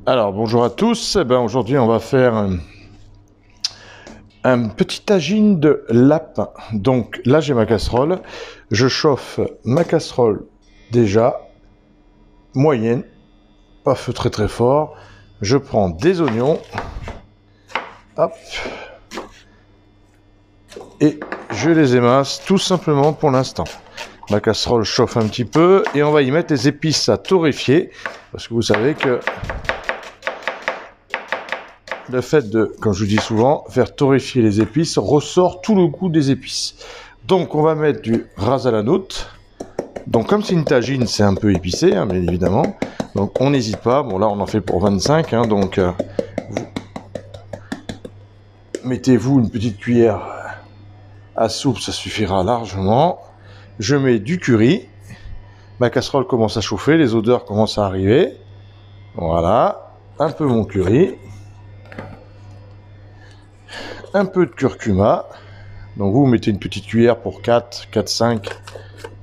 Alors bonjour à tous, aujourd'hui on va faire un petit tagine de lapin. Donc là j'ai ma casserole, je chauffe ma casserole déjà, moyenne, pas feu très très fort. Je prends des oignons, hop, et je les émince tout simplement pour l'instant. Ma casserole chauffe un petit peu et on va y mettre les épices à torréfier, parce que vous savez que le fait de, comme je vous dis souvent, faire torréfier les épices ressort tout le goût des épices. Donc on va mettre du ras à la note. Donc comme c'est une tagine, c'est un peu épicé, hein, bien évidemment. Donc on n'hésite pas. Bon là on en fait pour 25, hein, donc mettez-vous une petite cuillère à soupe, ça suffira largement. Je mets du curry. Ma casserole commence à chauffer, les odeurs commencent à arriver. Voilà, un peu mon curry. Un peu de curcuma. Donc vous mettez une petite cuillère pour 4, 5.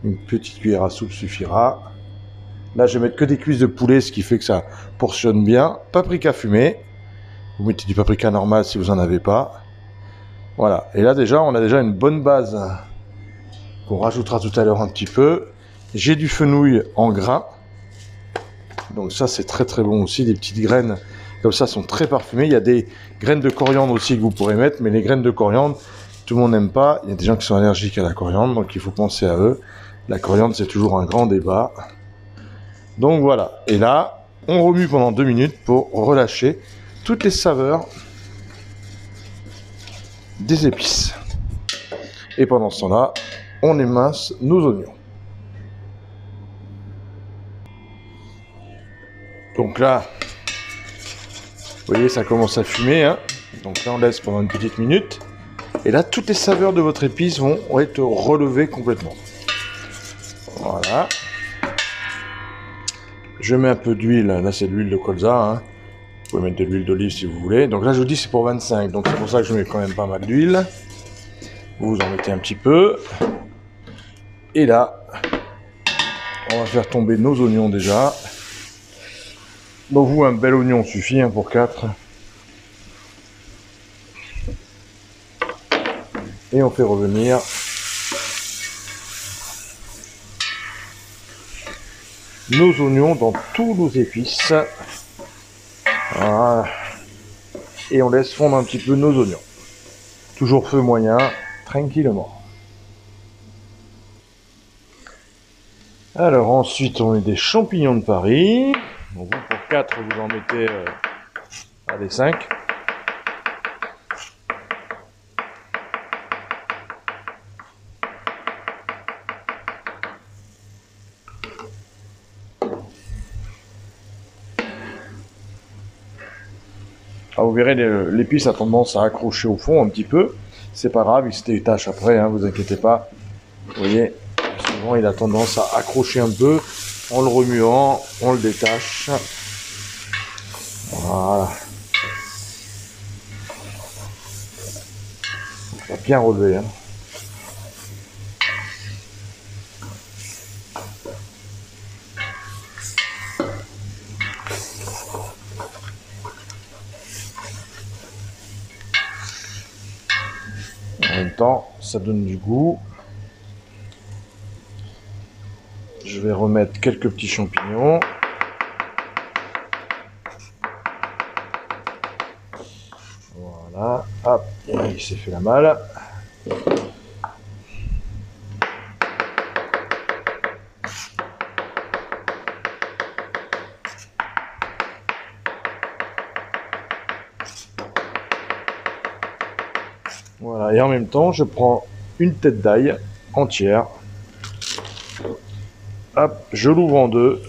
Une petite cuillère à soupe suffira. Là je vais mettre que des cuisses de poulet, ce qui fait que ça portionne bien. Paprika fumé. Vous mettez du paprika normal si vous n'en avez pas. Voilà. Et là déjà, on a déjà une bonne base qu'on rajoutera tout à l'heure un petit peu. J'ai du fenouil en grains. Donc ça c'est très très bon aussi. Des petites graines comme ça sont très parfumées. Il y a des graines de coriandre aussi que vous pourrez mettre. Mais les graines de coriandre, tout le monde n'aime pas. Il y a des gens qui sont allergiques à la coriandre. Donc il faut penser à eux. La coriandre c'est toujours un grand débat. Donc voilà. Et là, on remue pendant 2 minutes pour relâcher toutes les saveurs des épices. Et pendant ce temps-là, on émince nos oignons. Donc là, vous voyez, ça commence à fumer, hein. Donc là, on laisse pendant une petite minute. Et là, toutes les saveurs de votre épice vont être relevées complètement. Voilà. Je mets un peu d'huile. Là, c'est de l'huile de colza, hein. Vous pouvez mettre de l'huile d'olive si vous voulez. Donc là, je vous dis, c'est pour 25. Donc c'est pour ça que je mets quand même pas mal d'huile. Vous en mettez un petit peu. Et là, on va faire tomber nos oignons déjà. Donc vous, un bel oignon suffit, hein, pour 4. Et on fait revenir nos oignons dans tous nos épices. Voilà. Et on laisse fondre un petit peu nos oignons. Toujours feu moyen, tranquillement. Alors ensuite, on met des champignons de Paris. Donc vous, pour 4, vous en mettez allez, 5. Ah, vous verrez, l'épice a tendance à accrocher au fond un petit peu. C'est pas grave, il se détache après, hein, vous inquiétez pas. Vous voyez, souvent il a tendance à accrocher un peu. En le remuant, on le détache. Voilà. Ça va bien relever, hein. En même temps, ça donne du goût. Je vais remettre quelques petits champignons. Voilà, hop, il s'est fait la malle. Voilà, et en même temps, je prends une tête d'ail entière. Hop, je l'ouvre en deux.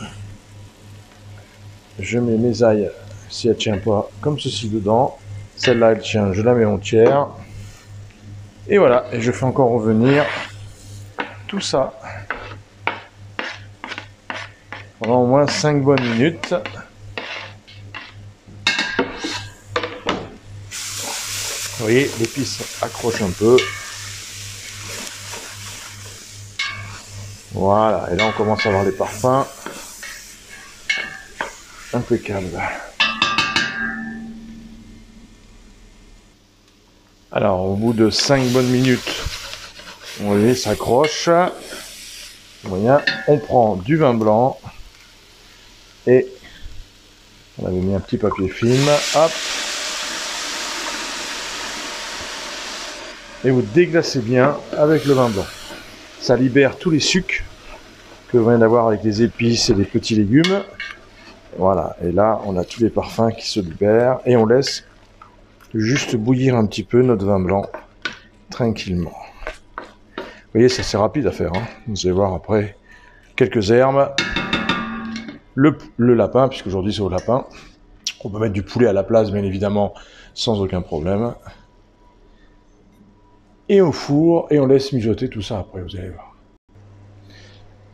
Je mets mes ailes, si elle tient pas, comme ceci dedans. Celle-là, elle tient, je la mets entière. Et voilà, et je fais encore revenir tout ça pendant au moins 5 bonnes minutes. Vous voyez, l'épice accroche un peu. Voilà, et là on commence à avoir les parfums. Impeccable. Alors, au bout de 5 bonnes minutes, on les s'accroche. Moyen, on prend du vin blanc et on avait mis un petit papier film. Hop. Et vous déglacez bien avec le vin blanc. Ça libère tous les sucs que vous venez d'avoir avec les épices et les petits légumes. Voilà, et là on a tous les parfums qui se libèrent et on laisse juste bouillir un petit peu notre vin blanc tranquillement. Vous voyez, c'est assez rapide à faire, hein. Vous allez voir après quelques herbes, le lapin, puisqu'aujourd'hui c'est au lapin. On peut mettre du poulet à la place, bien évidemment, sans aucun problème. Et au four, et on laisse mijoter tout ça après, vous allez voir.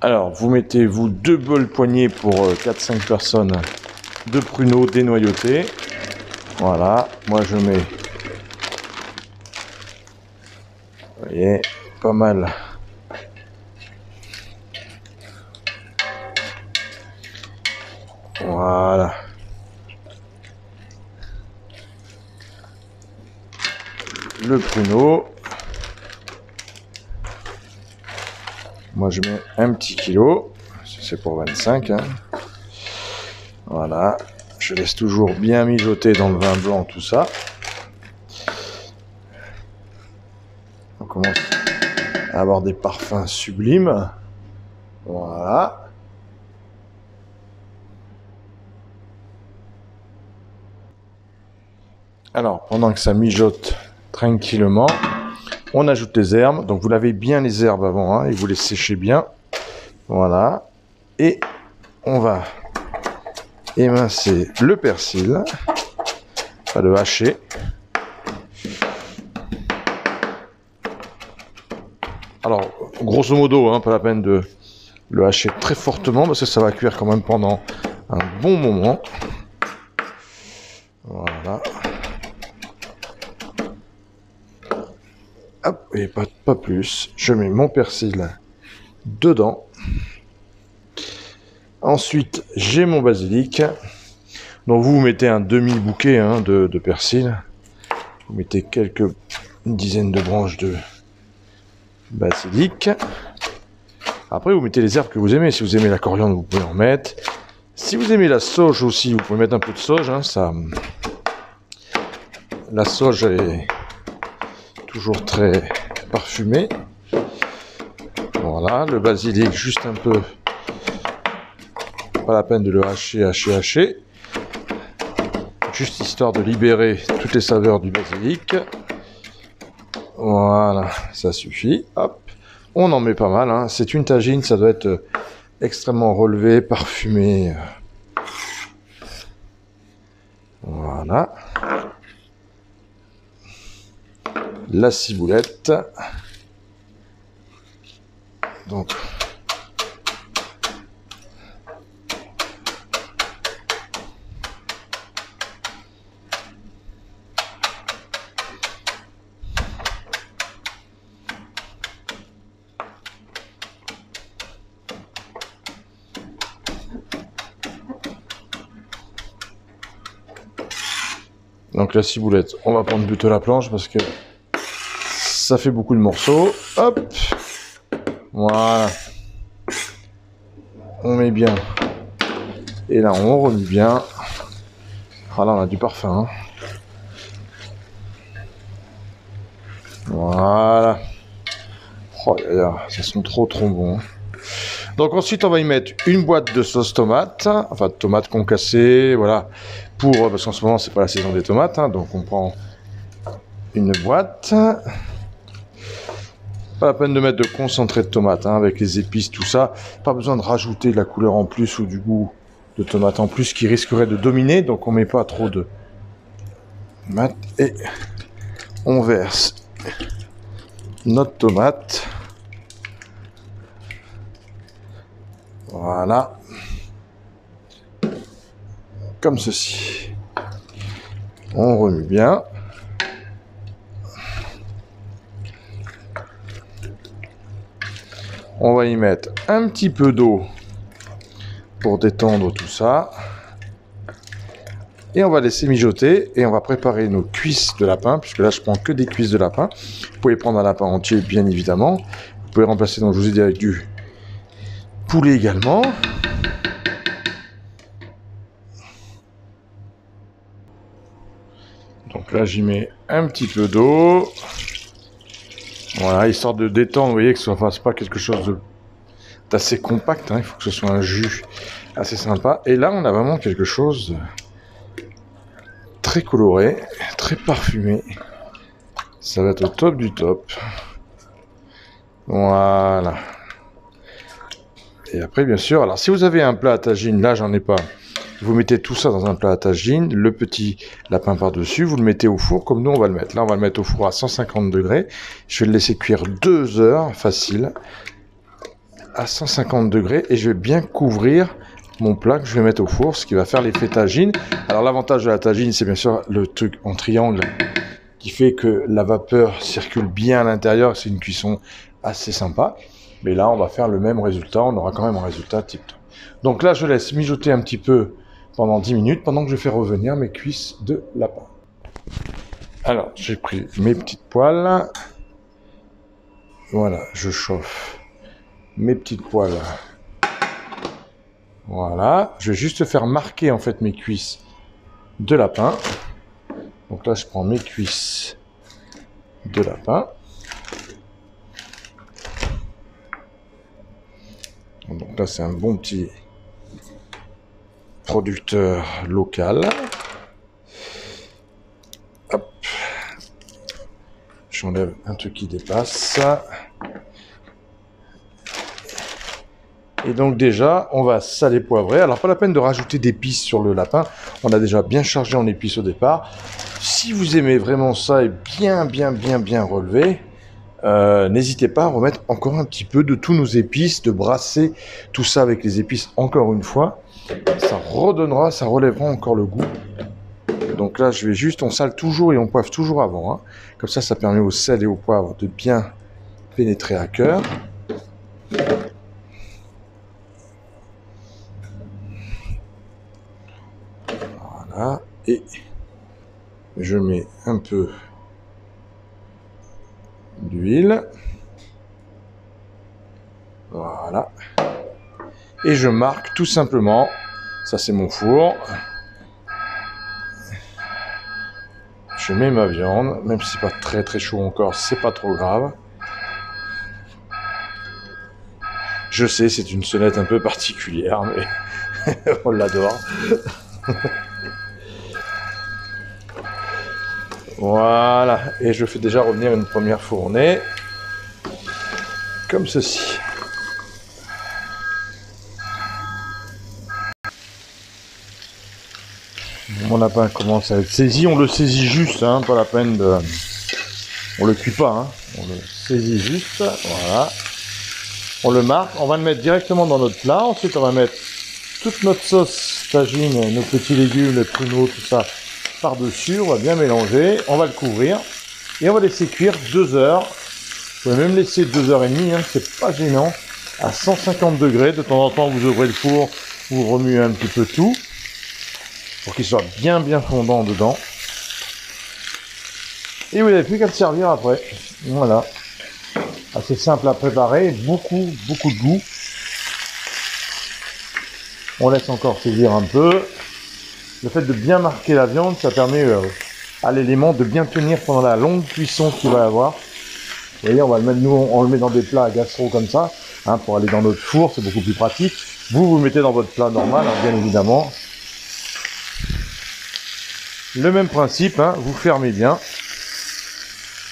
Alors, vous mettez 2 bols poignées pour 4-5 personnes de pruneaux dénoyautés. Voilà, moi je mets, vous voyez, pas mal. Voilà. Le pruneau. Moi je mets un petit kilo, c'est pour 25. Hein. Voilà, je laisse toujours bien mijoter dans le vin blanc tout ça. On commence à avoir des parfums sublimes. Voilà. Alors, pendant que ça mijote tranquillement, on ajoute les herbes. Donc, vous lavez bien les herbes avant, hein, et vous les séchez bien. Voilà. Et on va émincer le persil. Pas le hacher. Alors, grosso modo, hein, pas la peine de le hacher très fortement parce que ça va cuire quand même pendant un bon moment. Voilà. Hop, et pas plus. Je mets mon persil dedans. Ensuite, j'ai mon basilic. Donc vous mettez un demi-bouquet, hein, de persil. Vous mettez une dizaine de branches de basilic. Après, vous mettez les herbes que vous aimez. Si vous aimez la coriandre, vous pouvez en mettre. Si vous aimez la sauge aussi, vous pouvez mettre un peu de sauge. Hein, la sauge est toujours très parfumée. Voilà, le basilic, juste un peu. Pas la peine de le hacher. Juste histoire de libérer toutes les saveurs du basilic. Voilà, ça suffit. Hop. On en met pas mal, hein. C'est une tagine, ça doit être extrêmement relevé, parfumé. Voilà. La ciboulette. Donc, la ciboulette, on va prendre plutôt la planche parce que ça fait beaucoup de morceaux. Hop, voilà. On met bien. Et là, on remue bien. Ah là, on a du parfum. Hein. Voilà. Oh là là, ça sent trop bon. Donc ensuite, on va y mettre une boîte de sauce tomate, enfin de tomates concassées, voilà, parce qu'en ce moment, c'est pas la saison des tomates, hein, donc on prend une boîte. Pas la peine de mettre de concentré de tomate, hein, avec les épices, tout ça. Pas besoin de rajouter de la couleur en plus ou du goût de tomate en plus qui risquerait de dominer, donc on met pas trop de tomate. Et on verse notre tomate. Voilà. Comme ceci. On remue bien. On va y mettre un petit peu d'eau pour détendre tout ça. Et on va laisser mijoter et on va préparer nos cuisses de lapin, puisque là je prends que des cuisses de lapin. Vous pouvez prendre un lapin entier bien évidemment. Vous pouvez remplacer, donc je vous ai dit, avec du poulet également. Donc là j'y mets un petit peu d'eau. Voilà, histoire de détendre, vous voyez, que ça ne fasse pas quelque chose d'assez compact, hein. Il faut que ce soit un jus assez sympa. Et là on a vraiment quelque chose de très coloré, très parfumé. Ça va être au top du top. Voilà. Et après, bien sûr, alors si vous avez un plat à tagine, là j'en ai pas, vous mettez tout ça dans un plat à tagine, le petit lapin par-dessus, vous le mettez au four comme nous on va le mettre. Là on va le mettre au four à 150 degrés. Je vais le laisser cuire 2 heures, facile, à 150 degrés. Et je vais bien couvrir mon plat que je vais mettre au four, ce qui va faire l'effet tagine. Alors l'avantage de la tagine, c'est bien sûr le truc en triangle qui fait que la vapeur circule bien à l'intérieur. C'est une cuisson assez sympa. Mais là, on va faire le même résultat. On aura quand même un résultat type top. Donc là, je laisse mijoter un petit peu pendant 10 minutes, pendant que je fais revenir mes cuisses de lapin. Alors, j'ai pris mes petites poêles. Voilà, je chauffe mes petites poêles. Voilà, je vais juste faire marquer en fait mes cuisses de lapin. Donc là, je prends mes cuisses de lapin. Donc là, c'est un bon petit producteur local. Hop. J'enlève un truc qui dépasse. Et donc déjà, on va saler poivrer. Alors pas la peine de rajouter d'épices sur le lapin. On a déjà bien chargé en épices au départ. Si vous aimez vraiment ça et bien relevé, n'hésitez pas à remettre encore un petit peu de tous nos épices, de brasser tout ça avec les épices encore une fois. Ça redonnera, ça relèvera encore le goût. Donc là, je vais juste, on sale toujours et on poivre toujours avant, hein. Comme ça permet au sel et au poivre de bien pénétrer à cœur. Voilà, et je mets un peu d'huile. Voilà. Et je marque tout simplement, ça c'est mon four. Je mets ma viande, même si c'est pas très chaud encore, c'est pas trop grave. Je sais, c'est une sonnette un peu particulière, mais on l'adore. Voilà, et je fais déjà revenir une première fournée, comme ceci. Mon lapin commence à être saisi, on le saisit juste, hein, pas la peine de... On le cuit pas, hein. On le saisit juste, voilà. On le marque, on va le mettre directement dans notre plat, ensuite on va mettre toute notre sauce tagine, nos petits légumes, les pruneaux, tout ça, par-dessus, on va bien mélanger, on va le couvrir, et on va laisser cuire 2 heures. Vous pouvez même laisser 2h30, hein, c'est pas gênant, à 150 degrés. De temps en temps, vous ouvrez le four, vous remuez un petit peu tout, pour qu'il soit bien fondant dedans. Et vous n'avez plus qu'à le servir après. Voilà. Assez simple à préparer, beaucoup de goût. On laisse encore saisir un peu. Le fait de bien marquer la viande, ça permet à l'élément de bien tenir pendant la longue cuisson qu'il va y avoir. Vous voyez, on va le mettre, nous, on le met dans des plats gastro comme ça, hein, pour aller dans notre four, c'est beaucoup plus pratique. Vous le mettez dans votre plat normal, hein, bien évidemment. Le même principe, hein, vous fermez bien.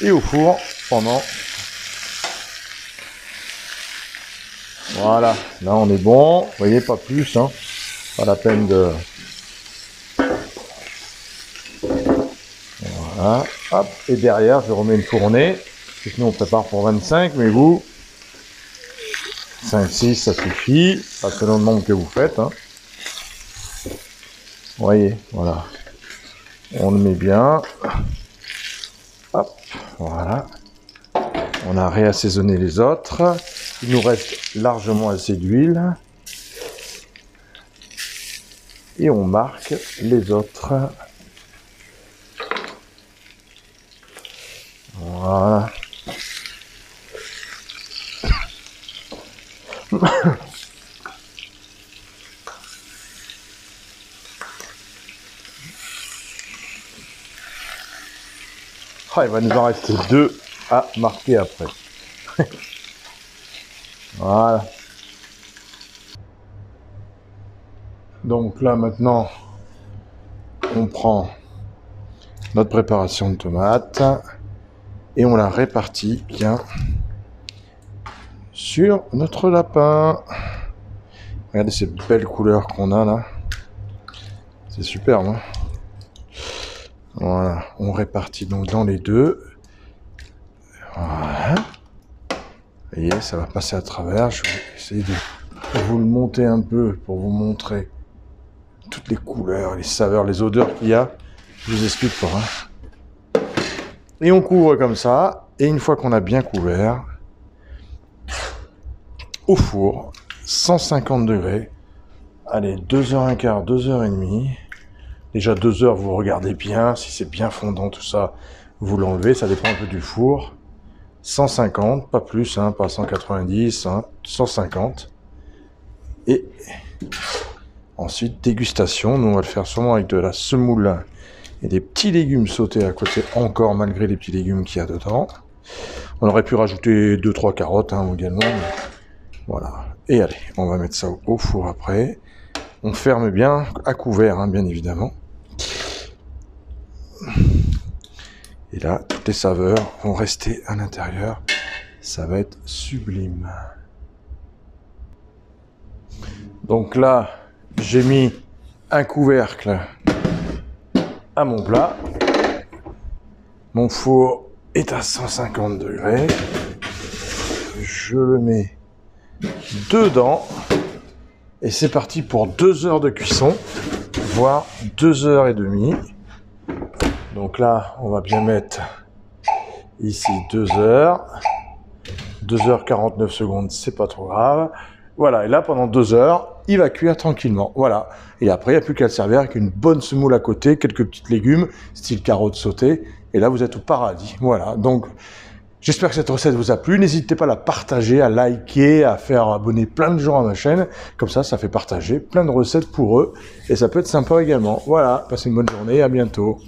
Et au four pendant... Voilà, là on est bon. Vous voyez, pas plus, hein. Pas la peine de... Voilà, hop, et derrière je remets une fournée. Sinon on prépare pour 25, mais vous, 5-6 ça suffit, pas selon le nombre que vous faites, hein. Vous voyez, voilà. On le met bien. Hop, voilà. On a réassaisonné les autres. Il nous reste largement assez d'huile. Et on marque les autres. Voilà. Ah, il va nous en rester 2 à marquer après. Voilà. Donc là maintenant, on prend notre préparation de tomates et on la répartit bien sur notre lapin. Regardez ces belles couleurs qu'on a là. C'est superbe, hein? Voilà, on répartit donc dans les deux. Voilà. Vous voyez, ça va passer à travers. Je vais essayer de vous le monter un peu pour vous montrer toutes les couleurs, les saveurs, les odeurs qu'il y a. Je vous explique pas. Hein. Et on couvre comme ça. Et une fois qu'on a bien couvert, au four, 150 degrés. Allez, 2h15, 2h30. Déjà 2 heures, vous regardez bien. Si c'est bien fondant, tout ça, vous l'enlevez. Ça dépend un peu du four. 150, pas plus, hein, pas 190, hein, 150. Et ensuite, dégustation. Nous, on va le faire sûrement avec de la semoule et des petits légumes sautés à côté, encore malgré les petits légumes qu'il y a dedans. On aurait pu rajouter 2-3 carottes hein, également. Mais voilà. Et allez, on va mettre ça au four après. On ferme bien, à couvert, hein, bien évidemment. Et là, toutes les saveurs vont rester à l'intérieur. Ça va être sublime. Donc là, j'ai mis un couvercle à mon plat. Mon four est à 150 degrés. Je le mets dedans. Et c'est parti pour 2 heures de cuisson, voire 2h30. Donc là, on va bien mettre ici 2 heures. 2h49 secondes, c'est pas trop grave. Voilà, et là, pendant 2 heures, il va cuire tranquillement. Voilà. Et après, il n'y a plus qu'à le servir avec une bonne semoule à côté, quelques petits légumes, style carottes sautées. Et là, vous êtes au paradis. Voilà. Donc, j'espère que cette recette vous a plu. N'hésitez pas à la partager, à liker, à faire abonner plein de gens à ma chaîne. Comme ça fait partager plein de recettes pour eux. Et ça peut être sympa également. Voilà. Passez une bonne journée. À bientôt.